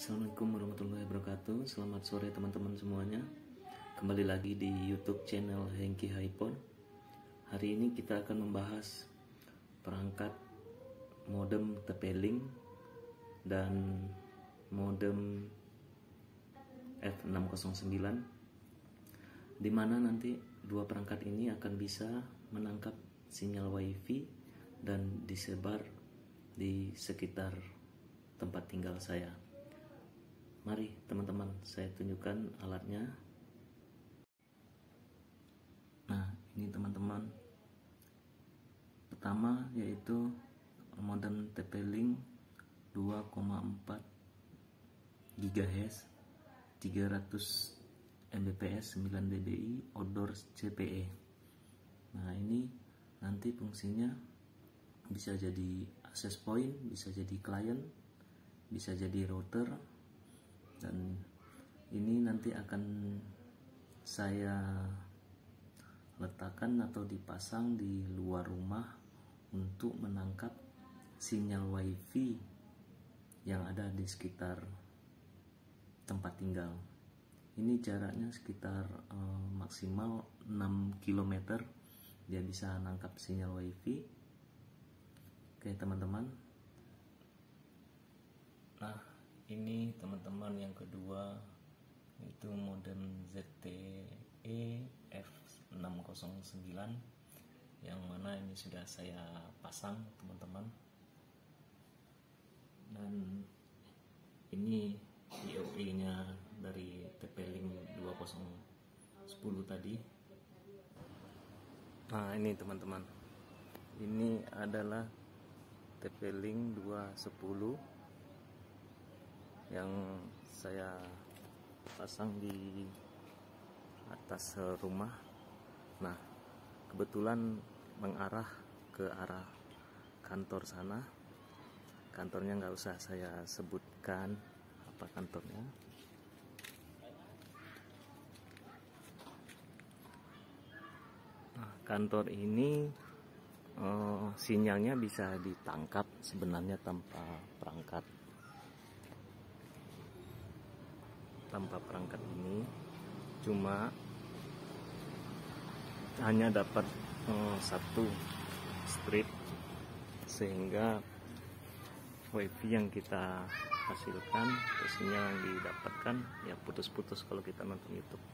Assalamualaikum warahmatullahi wabarakatuh. Selamat sore teman-teman semuanya. Kembali lagi di YouTube channel Hengki iPhone. Hari ini kita akan membahas perangkat modem TP-Link dan modem F609, di mana nanti dua perangkat ini akan bisa menangkap sinyal WiFi dan disebar di sekitar tempat tinggal saya. Mari teman-teman, saya tunjukkan alatnya. Nah, ini teman-teman. Pertama yaitu modem TP-Link 2,4 GHz 300 Mbps 9 dBi outdoor CPE. Nah, ini nanti fungsinya bisa jadi access point, bisa jadi client, bisa jadi router. Dan ini nanti akan saya letakkan atau dipasang di luar rumah untuk menangkap sinyal WiFi yang ada di sekitar tempat tinggal. Ini jaraknya sekitar maksimal 6 km dia bisa nangkap sinyal WiFi. Oke teman-teman. Nah, ini teman-teman yang kedua, itu modem ZTE F609 yang mana ini sudah saya pasang teman-teman. Dan ini PoE nya dari TP-Link 2010 tadi. Nah, ini teman-teman, ini adalah TP-Link 210 yang saya pasang di atas rumah. Nah, kebetulan mengarah ke arah kantor sana. Kantornya nggak usah saya sebutkan apa kantornya. Nah, kantor ini sinyalnya bisa ditangkap sebenarnya tanpa perangkat. Ini cuma hanya dapat satu strip, sehingga WiFi yang kita hasilkan, sinyal yang didapatkan ya putus-putus kalau kita nonton YouTube.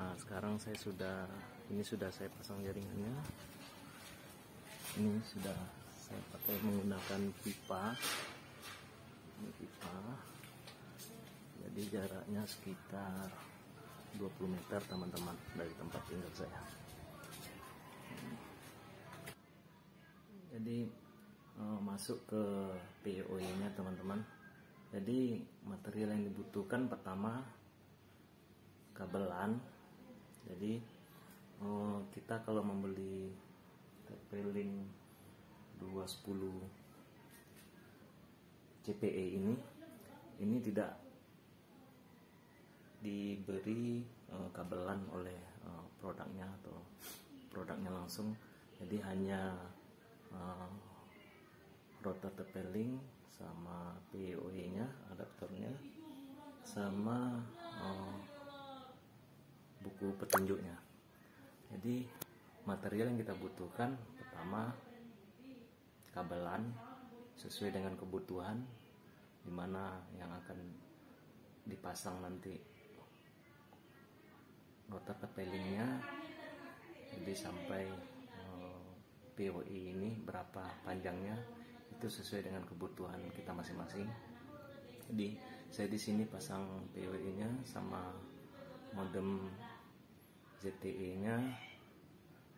Nah, sekarang ini sudah saya pasang jaringannya. Ini sudah saya pakai menggunakan pipa. Ini pipa. Jadi jaraknya sekitar 20 meter teman-teman dari tempat tinggal saya. Jadi masuk ke PoE nya teman-teman. Jadi material yang dibutuhkan pertama kabelan. Jadi kita kalau membeli TP-Link 210 CPE ini tidak diberi kabelan oleh produknya atau produknya langsung. Jadi hanya router TP-Link sama PoE nya, adaptornya, sama buku petunjuknya. Jadi material yang kita butuhkan pertama kabelan sesuai dengan kebutuhan, dimana yang akan dipasang nanti router TP-Link-nya. Jadi sampai PoE ini berapa panjangnya itu sesuai dengan kebutuhan kita masing-masing. Jadi saya di sini pasang PoE-nya sama modem ZTE-nya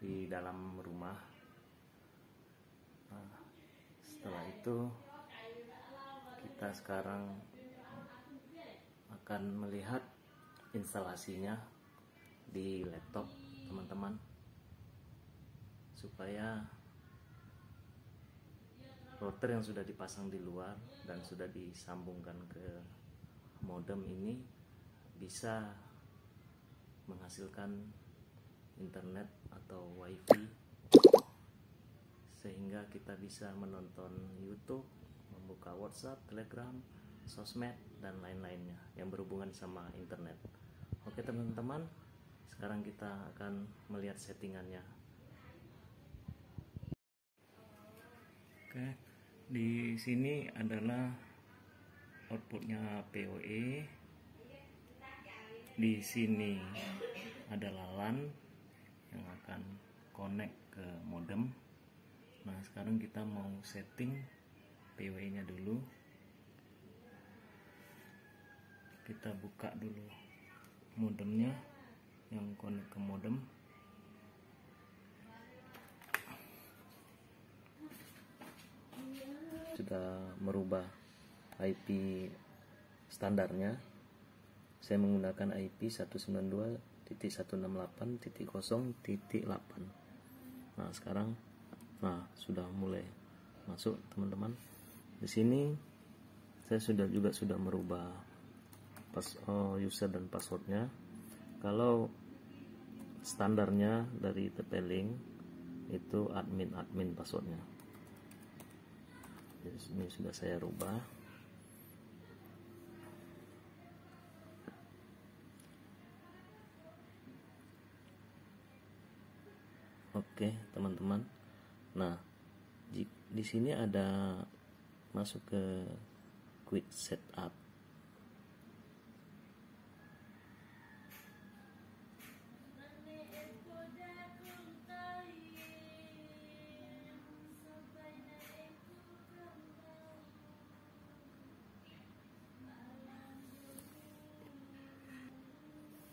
di dalam rumah. Nah, setelah itu kita sekarang akan melihat instalasinya di laptop teman-teman, supaya router yang sudah dipasang di luar dan sudah disambungkan ke modem ini bisa menghasilkan internet atau WiFi, sehingga kita bisa menonton YouTube, membuka WhatsApp, Telegram, sosmed dan lain-lainnya yang berhubungan sama internet. Oke teman-teman, sekarang kita akan melihat settingannya. Oke, di sini adalah outputnya PoE. Di sini adalah LAN yang akan connect ke modem. Nah, sekarang kita mau setting PoE-nya dulu. Kita buka dulu modemnya yang connect ke modem. Sudah merubah IP standarnya. Saya menggunakan IP 192.168.0.8. Nah, sekarang sudah mulai masuk teman-teman. Di sini saya sudah merubah user dan passwordnya. Kalau standarnya dari TP-Link itu admin passwordnya. Jadi ini sudah saya rubah. Oke teman-teman. Nah, di sini ada masuk ke quick setup.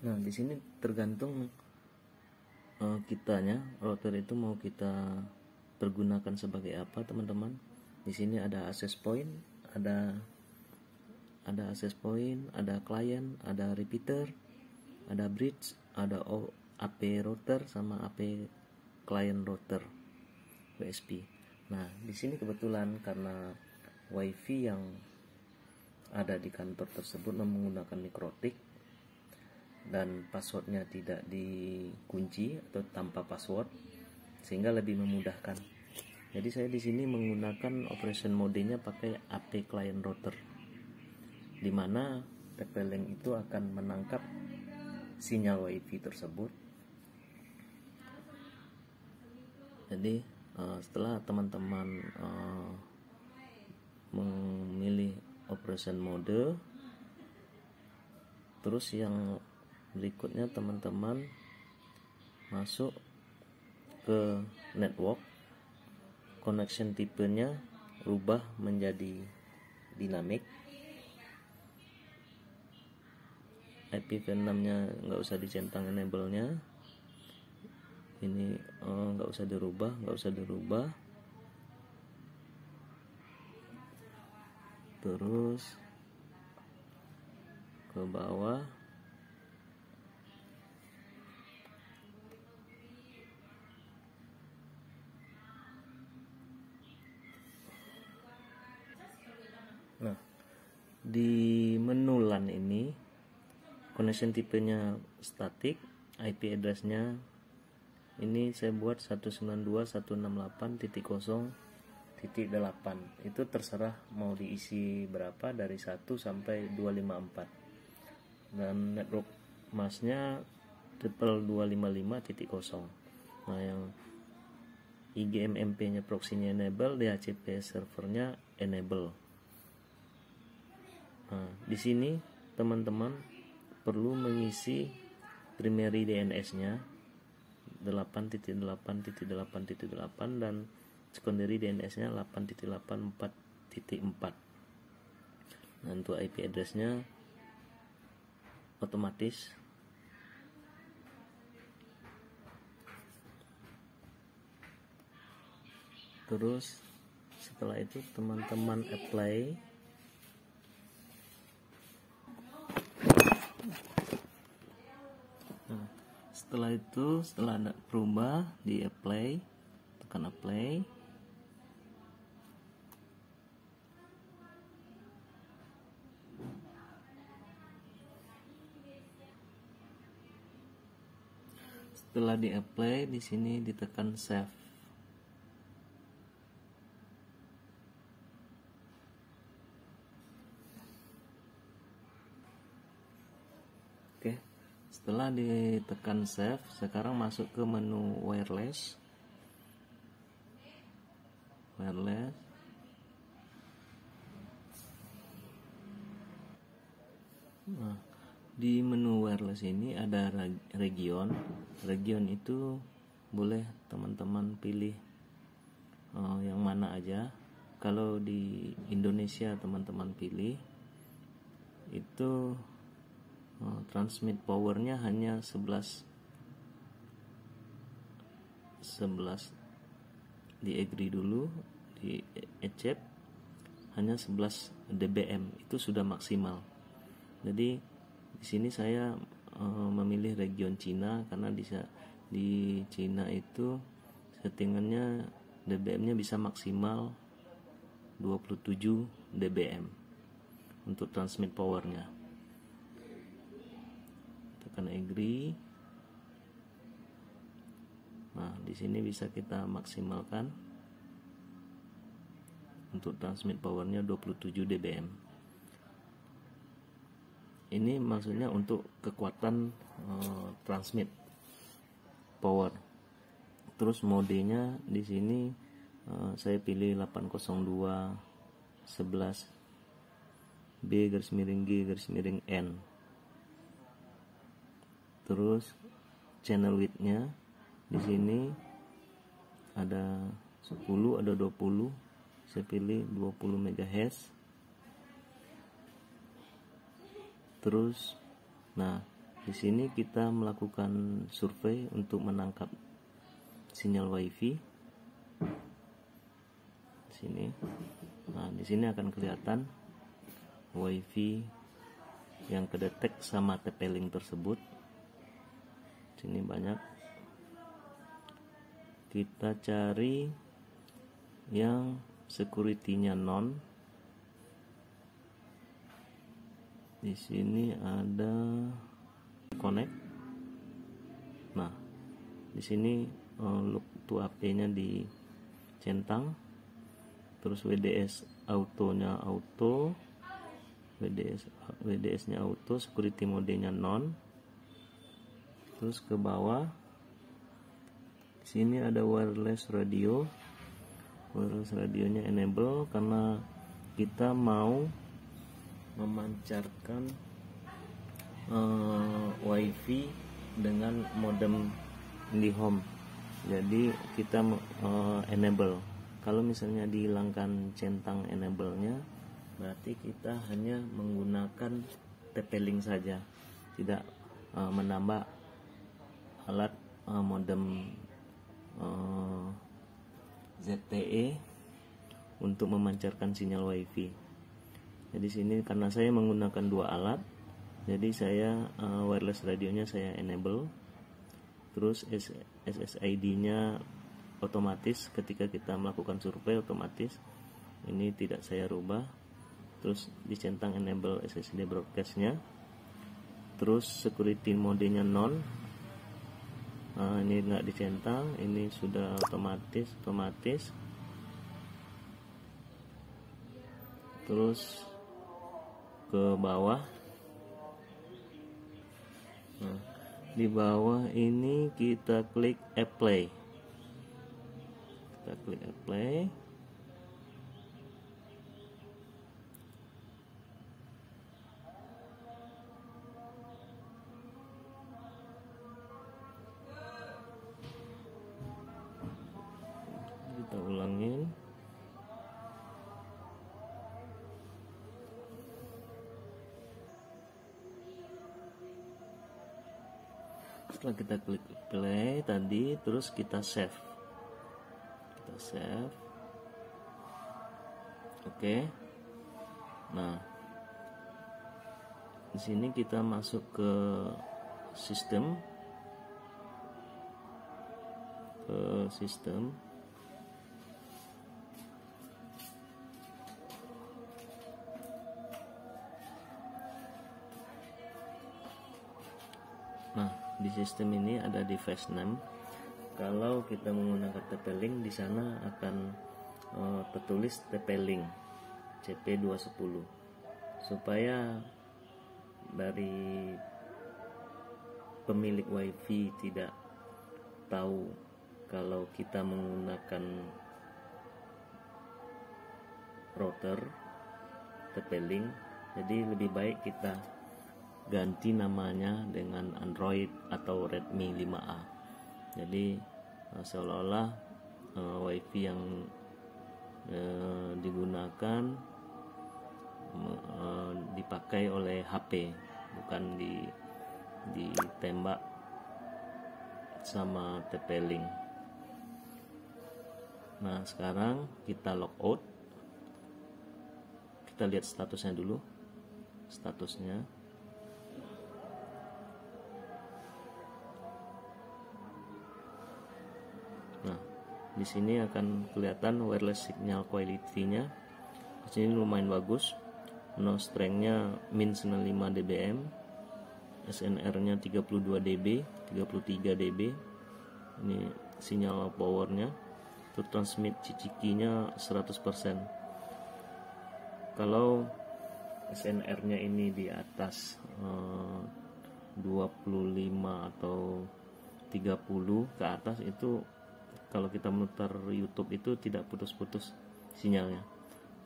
Nah, di sini tergantung kitanya, router itu mau kita pergunakan sebagai apa, teman-teman. Di sini ada access point, ada access point, ada client, ada repeater, ada bridge, ada AP router sama AP client router WSP. Nah, di sini kebetulan karena WiFi yang ada di kantor tersebut menggunakan mikrotik dan passwordnya tidak dikunci atau tanpa password, sehingga lebih memudahkan. Jadi saya di sini menggunakan operation mode-nya pakai AP client router, di mana TP-Link itu akan menangkap sinyal WiFi tersebut. Jadi setelah teman-teman memilih operation mode, terus yang berikutnya teman-teman masuk ke network, connection tipenya rubah menjadi dynamic. IPv6 nya nggak usah dicentang enable nya, ini nggak usah dirubah. Terus ke bawah Nah, di menu LAN ini connection tipenya static, IP address-nya ini saya buat 192.168.0.8. Itu terserah mau diisi berapa, dari 1 sampai 254. Dan network mask-nya 255.0. Nah, yang IGMMP-nya proxy-nya enable, DHCP servernya enable. Nah, di sini teman-teman perlu mengisi primary DNS-nya 8.8.8.8 dan secondary DNS-nya 8.84.4. Nah, untuk IP address-nya otomatis. Terus setelah itu teman-teman apply. Nah, setelah ada berubah, di apply, tekan apply. Setelah di apply, di sini ditekan save. Setelah ditekan save, sekarang masuk ke menu wireless. Nah, di menu wireless ini ada region. Region itu boleh teman-teman pilih yang mana aja. Kalau di Indonesia teman-teman pilih itu transmit powernya hanya 11 di agree dulu, di accept, hanya 11 dBm, itu sudah maksimal. Jadi di sini saya memilih region Cina karena di Cina itu settingannya dBm-nya bisa maksimal 27 dBm untuk transmit powernya. Tekan agree. Nah, di sini bisa kita maksimalkan untuk transmit powernya 27 dBm. Ini maksudnya untuk kekuatan transmit power. Terus modenya di sini saya pilih 802 11 B_G_N. Terus channel width-nya di sini ada 10, ada 20. Saya pilih 20 MHz. Terus nah, di sini kita melakukan survei untuk menangkap sinyal WiFi. Di sini. Nah, di sini akan kelihatan WiFi yang kedetek sama TP-Link tersebut. Sini banyak. Kita cari yang security-nya non. Di sini ada connect. Nah, di sini look to AP-nya dicentang. Terus WDS autonya auto, WDS-nya auto, security mode-nya non. Terus ke bawah sini ada wireless radio. Wireless radionya enable karena kita mau memancarkan WiFi dengan modem IndiHome. Jadi kita enable. Kalau misalnya dihilangkan centang enable-nya, berarti kita hanya menggunakan TP-Link saja, tidak menambah alat modem ZTE untuk memancarkan sinyal WiFi. Jadi sini karena saya menggunakan dua alat, jadi saya wireless radionya saya enable. Terus SSID-nya otomatis ketika kita melakukan survei otomatis, ini tidak saya rubah. Terus dicentang enable SSID broadcast-nya. Terus security mode-nya non. Ini nggak dicentang, ini sudah otomatis. Terus ke bawah. Nah, di bawah ini kita klik apply. Kita klik apply. Kita ulangin. Setelah kita klik play tadi, terus kita save. Oke. Nah, di sini kita masuk ke sistem. Nah, di sistem ini ada device name. Kalau kita menggunakan TP-Link, di sana akan tertulis TP-Link CP210, supaya dari pemilik wifi tidak tahu kalau kita menggunakan router TP-Link, jadi lebih baik kita ganti namanya dengan Android atau Redmi 5A. Jadi seolah-olah wifi yang digunakan dipakai oleh HP, bukan ditembak sama TP-Link. Nah, sekarang kita logout. Kita lihat statusnya dulu. Statusnya. Nah, di sini akan kelihatan wireless signal quality-nya. Di sini lumayan bagus. No strength-nya min 95 dBm, SNR-nya 32 dB, 33 dB. Ini sinyal powernya. Untuk transmit CCK-nya 100%. Kalau SNR-nya ini di atas 25 atau 30 ke atas, itu kalau kita memutar YouTube itu tidak putus-putus sinyalnya.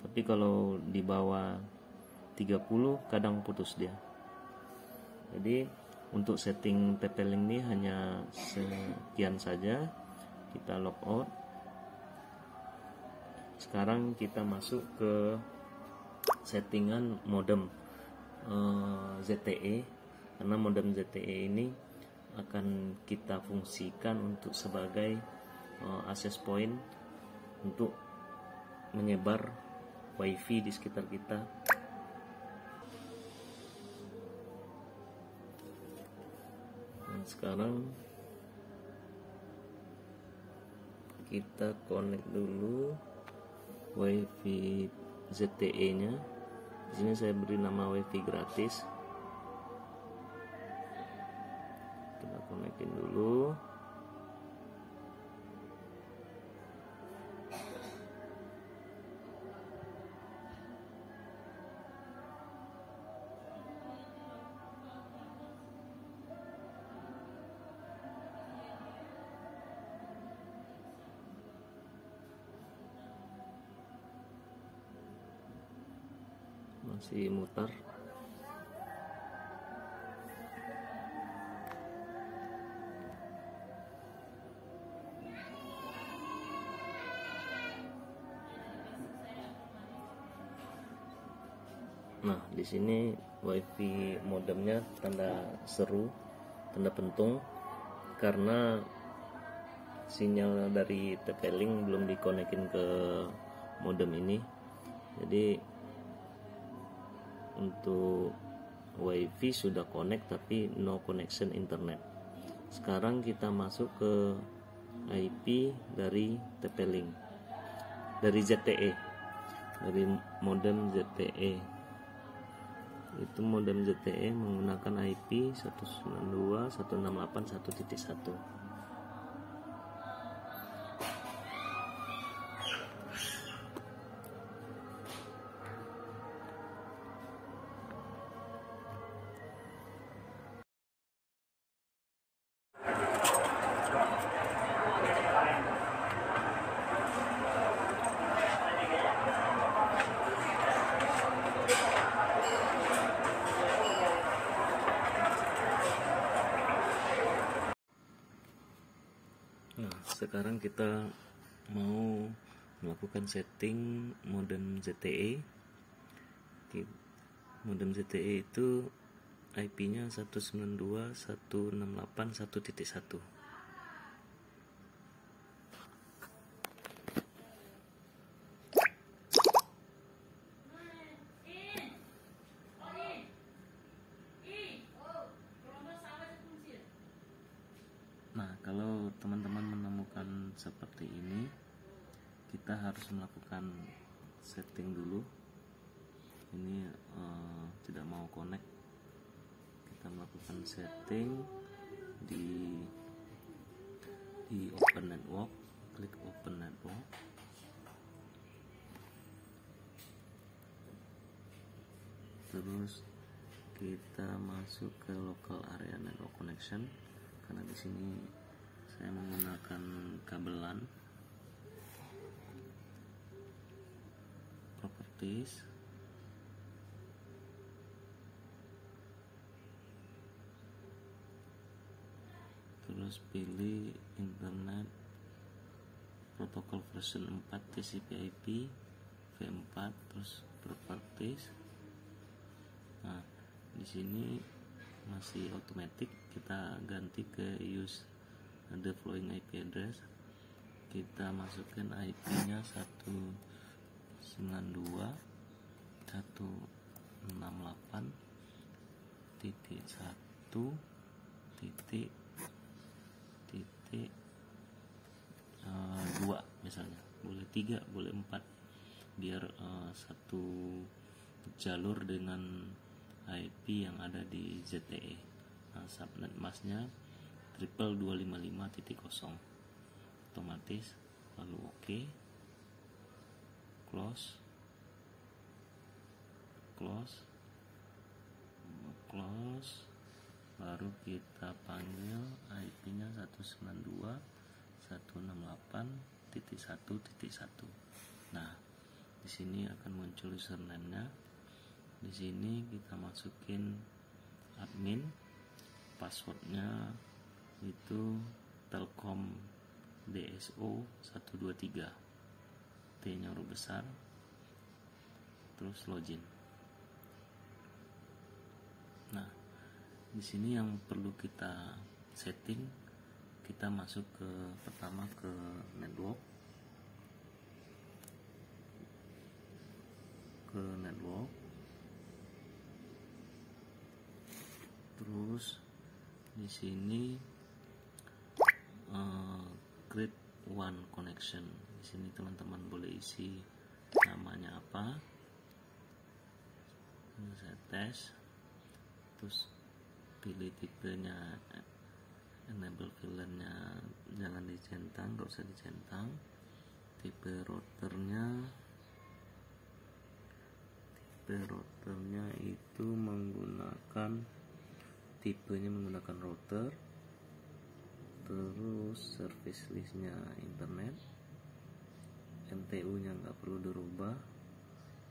Tapi kalau di bawah 30 kadang putus dia. Jadi untuk setting TP-Link ini hanya sekian saja. Kita logout. Sekarang kita masuk ke settingan modem ZTE, karena modem ZTE ini akan kita fungsikan untuk sebagai access point untuk menyebar wifi di sekitar kita. Nah, sekarang kita connect dulu wifi ZTE-nya. Di sini saya beri nama wifi gratis. Kita connectin dulu. Masih mutar. Nah, di sini wifi modemnya tanda seru, tanda pentung, karena sinyal dari TP-Link belum dikonekin ke modem ini. Jadi untuk wifi sudah connect tapi no connection internet. Sekarang kita masuk ke IP dari TP-Link, dari ZTE, dari modem ZTE. Itu modem ZTE menggunakan IP 192.168.1.1. Nah, sekarang kita mau melakukan setting modem ZTE. Modem ZTE itu IP-nya 192.168.1.1. Nah, kalau teman-teman menemukan seperti ini, kita harus melakukan setting dulu. Ini tidak mau connect. Kita melakukan setting di Open Network, klik Open Network. Terus kita masuk ke local area network connection, karena di sini saya menggunakan kabel LAN. Properties, terus pilih internet protokol version 4 TCP/IP v4, terus properties. Nah, di sini masih automatic, kita ganti ke use the following IP address. Kita masukkan IP-nya 192.168.2 misalnya, boleh 3, boleh 4, biar satu jalur dengan IP yang ada di ZTE. Nah, subnet masknya 255.0 otomatis, lalu OK, close, baru kita panggil IP-nya 192.168.1.1. Nah, di sini akan muncul username-nya. Di sini kita masukin admin, passwordnya itu Telkom DSO 123, T-nya huruf besar, terus login. Nah, di sini yang perlu kita setting, kita masuk pertama ke network, terus di sini create one connection. Di sini teman-teman boleh isi namanya apa. Ini saya tes, terus pilih tipenya, enable VLAN-nya jangan dicentang, nggak usah dicentang. Tipe routernya itu tipenya menggunakan router. Terus service listnya internet, MTU nya nggak perlu dirubah,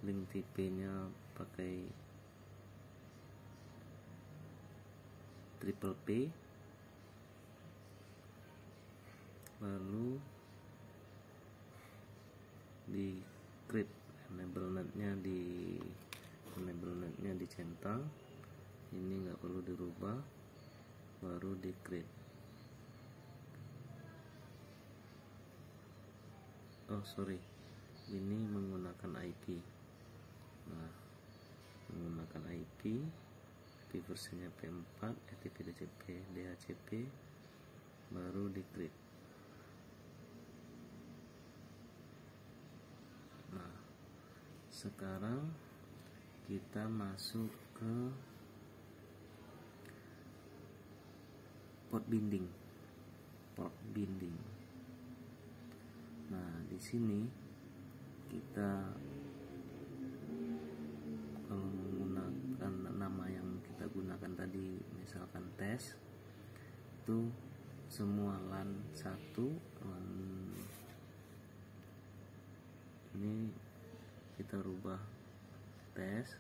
link TP-nya pakai triple P, lalu di create enable netnya dicentang, ini nggak perlu dirubah, baru di create. Ini menggunakan IP. Nah, menggunakan IP versinya P4, FTP, DHCP, baru di create. Nah, sekarang kita masuk ke port binding. Nah, di sini kita kalau menggunakan nama yang kita gunakan tadi, misalkan tes, itu semua LAN 1, ini kita rubah tes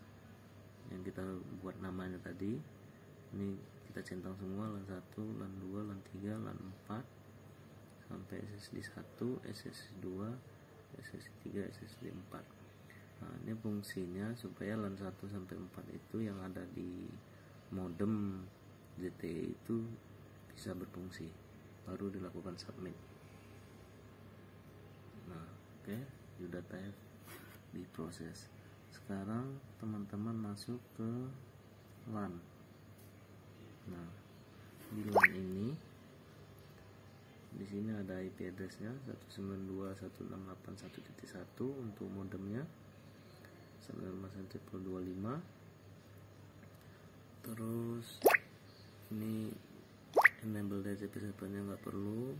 yang kita buat namanya tadi. Ini kita centang semua, LAN 1, LAN 2, LAN 3, LAN 4 sampai SSD 1, SSD 2, SSD 3, SSD 4. Nah, ini fungsinya supaya LAN 1 sampai 4 itu yang ada di modem ZTE itu bisa berfungsi, baru dilakukan submit. Nah, oke, sudah diproses. Sekarang teman-teman masuk ke LAN. Nah, di LAN ini di sini ada IP address-nya 192.168.1.1 untuk modemnya, 192.1.25. Terus ini enable DHCP servernya nggak perlu.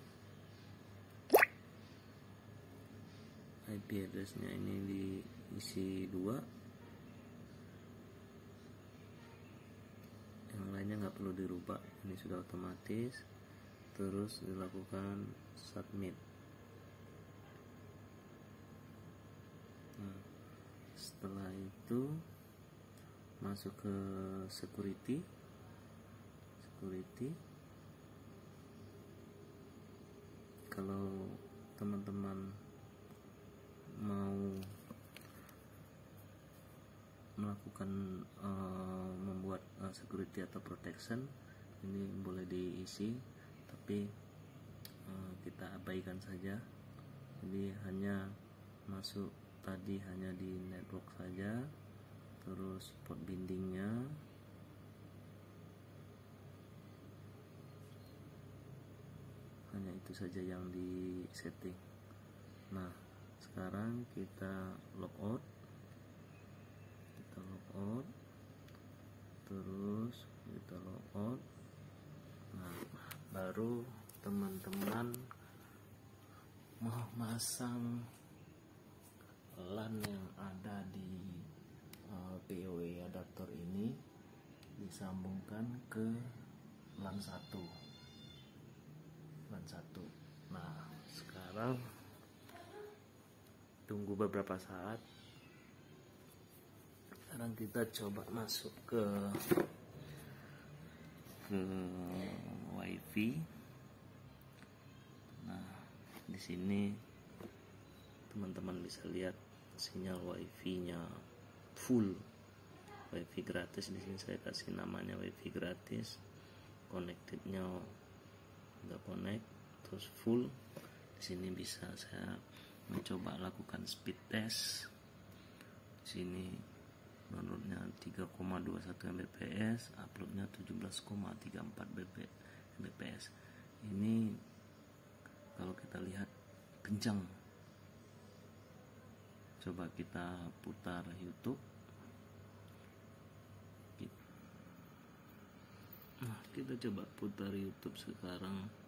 IP address-nya ini diisi 2. pilihannya nggak perlu dirubah, ini sudah otomatis. Terus dilakukan submit. Nah, setelah itu masuk ke security. Kalau teman-teman mau melakukan membuat security atau protection, ini boleh diisi, tapi kita abaikan saja. Jadi hanya masuk tadi hanya di network saja, terus port bindingnya, hanya itu saja yang di setting. Nah, sekarang kita logout, terus kita logout. Nah, baru teman-teman mau masang LAN yang ada di PoE adaptor ini, disambungkan ke LAN 1. Nah, sekarang tunggu beberapa saat. Sekarang kita coba masuk ke WiFi. Nah, di sini teman-teman bisa lihat sinyal WiFi-nya full. WiFi gratis, di sini saya kasih namanya WiFi gratis. Connected-nya udah connect, terus full. Di sini bisa saya mencoba lakukan speed test. Di sini downloadnya 3,21 Mbps, uploadnya 17,34 Mbps. Ini kalau kita lihat kencang. Coba kita putar YouTube. Nah, kita coba putar YouTube sekarang.